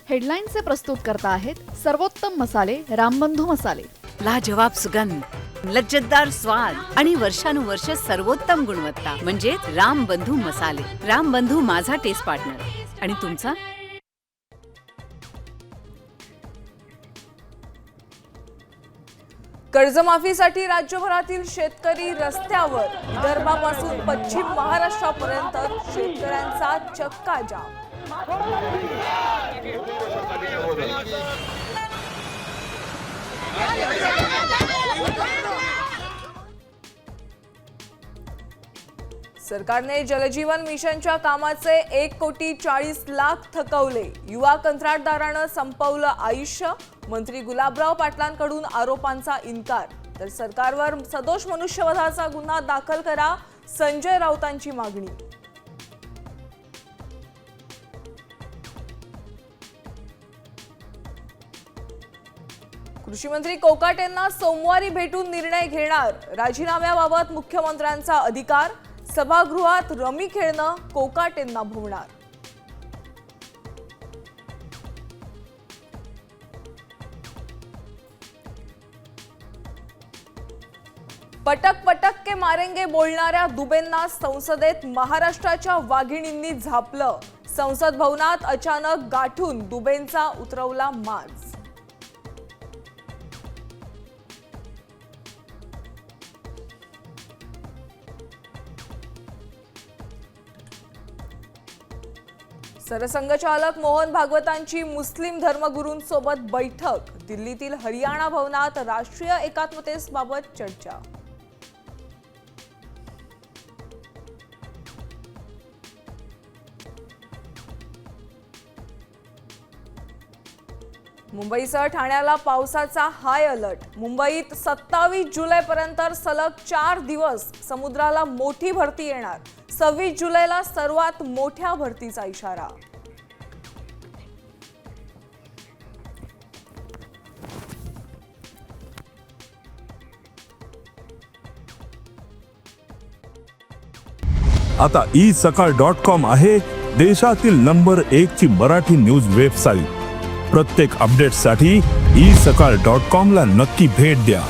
हेडलाईनचे प्रस्तुत करता आहेत सर्वोत्तम मसाले रामबंधू मसाले। लाजवाब सुगंध, लज्जतदार स्वाद आणि वर्षानुवर्ष सर्वोत्तम गुणवत्ता म्हणजे रामबंधू मसाले। रामबंधू माझा टेस्ट पार्टनर आणि तुमचा। कर्जमाफीसाठी राज्यभरातील शेतकरी रस्त्यावर। विदर्भापासून पश्चिम महाराष्ट्रापर्यंत शेतकऱ्यांचा चक्का जाम। सरकारने जलजीवन मिशनच्या कामाचे 1,40,00,000 थकवले। युवा कंत्राटदारानं संपवलं आयुष्य। मंत्री गुलाबराव पाटलांकडून आरोपांचा इन्कार। तर सरकारवर सदोष मनुष्यवधाचा गुन्हा दाखल करा, संजय राऊतांची मागणी। कृषी मंत्री कोकाटेंना सोमवारी भेटून निर्णय घेणार। राजीनाम्याबाबत मुख्यमंत्र्यांचा अधिकार। सभागृहात रमी खेळणं कोकाटेंना भोवणार। पटक पटक के मारेंगे बोलणाऱ्या दुबेंना संसदेत महाराष्ट्राच्या वाघिणींनी झापलं। संसद भवनात अचानक गाठून दुबेंचा उतरवला माज। सरसंघचालक मोहन भागवतांची मुस्लिम धर्मगुरूंसोबत बैठक। दिल्लीतील हरियाणा भवनात राष्ट्रीय एकात्मतेबाबत चर्चा। मुंबईसह ठाण्याला पावसाचा हाय अलर्ट। मुंबईत 27 जुलैपर्यंत सलग 4 दिवस समुद्राला मोठी भरती येणार। 26 जुलैला सर्वात मोठ्या भरतीचा इशारा। आता isakal.com आहे देशातील नंबर 1 ची मराठी न्यूज वेबसाईट। प्रत्येक अपडेटसाठी isakal.com ला नक्की भेट द्या।